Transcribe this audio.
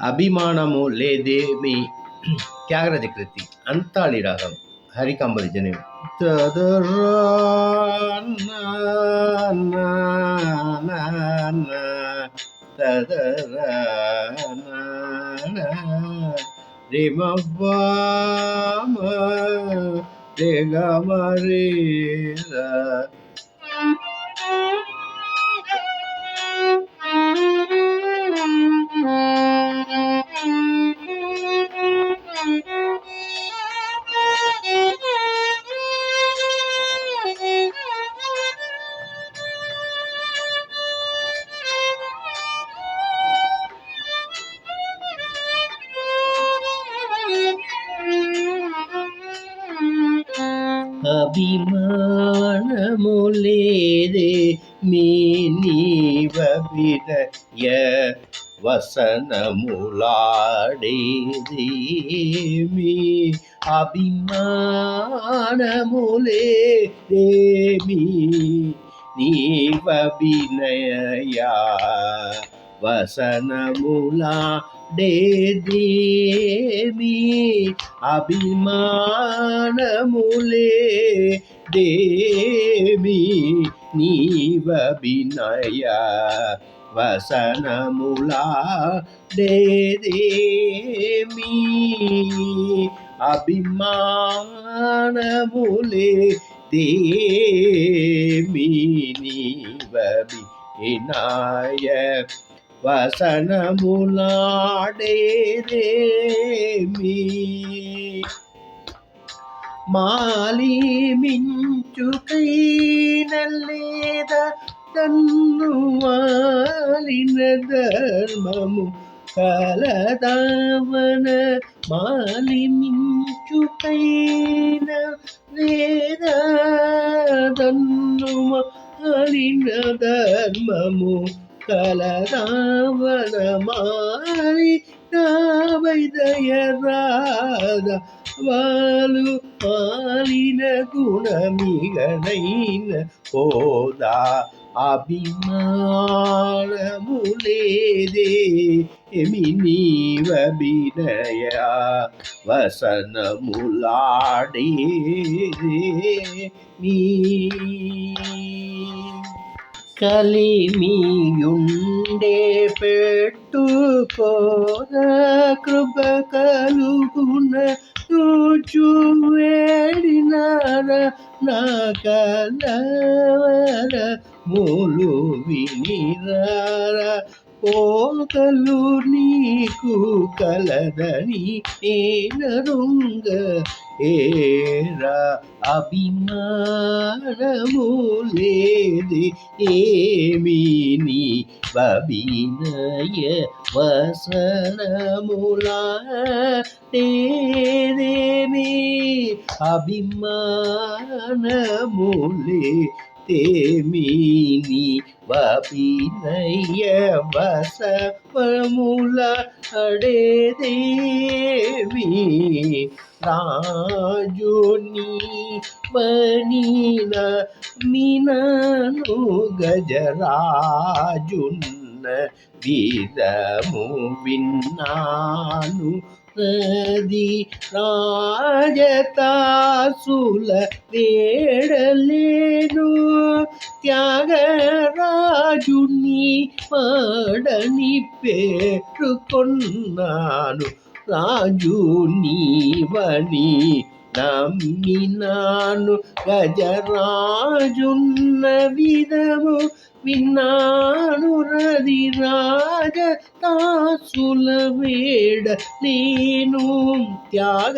అభిమానము లేదేమి త్యాగరాజ కృతి అంతాళి రాగం హరికంబరిజని అభిమానము లేదే మీ నీవభినయ వసనములాడేది మీ అభిమానము లేదే మీ నీవభినయ వసనములాడేదేమి అభిమానములేదేమి నీవభినయ వసనములాడేదేమి అభిమానములేదేమి నీవభినయ వసనములాడేదేమి మాలి మించుకైన లేద తన్ను వాలిన ధర్మము కలదావన మాలి మించుకైన లేద తన్ను వాలిన ధర్మము కలదావన మారి నావైదయరాద వాలు మాలిన గుణమిగనైన పోదా అభిమానములేదే ఎమి నీవభినయ వసనములాడేదేమి కలిమియుండే పెట్టుకోద కృప కలుగున చూచు వేడినార నా కలవర మూలు వినిరార పోకలు నీకు కలదని ఏనరుంగ ఏరా అభిమానములేది ఏమి నీ బభినయ వసనములాడేదేమి అభిమానములేదేమి నీ బభినయ వసనములాడేదేమి రాజుని బనిన మినను గజరాజున్న విధము విన్నాను నది రాజతాసుల వేడలేను త్యాగరాజుని పడని పేరుకొన్నాను రాజు నీవని నమ్మినాను గజరాజున్న విధము విన్నాను రది రాజ తాసుల వేడ నేను త్యాగ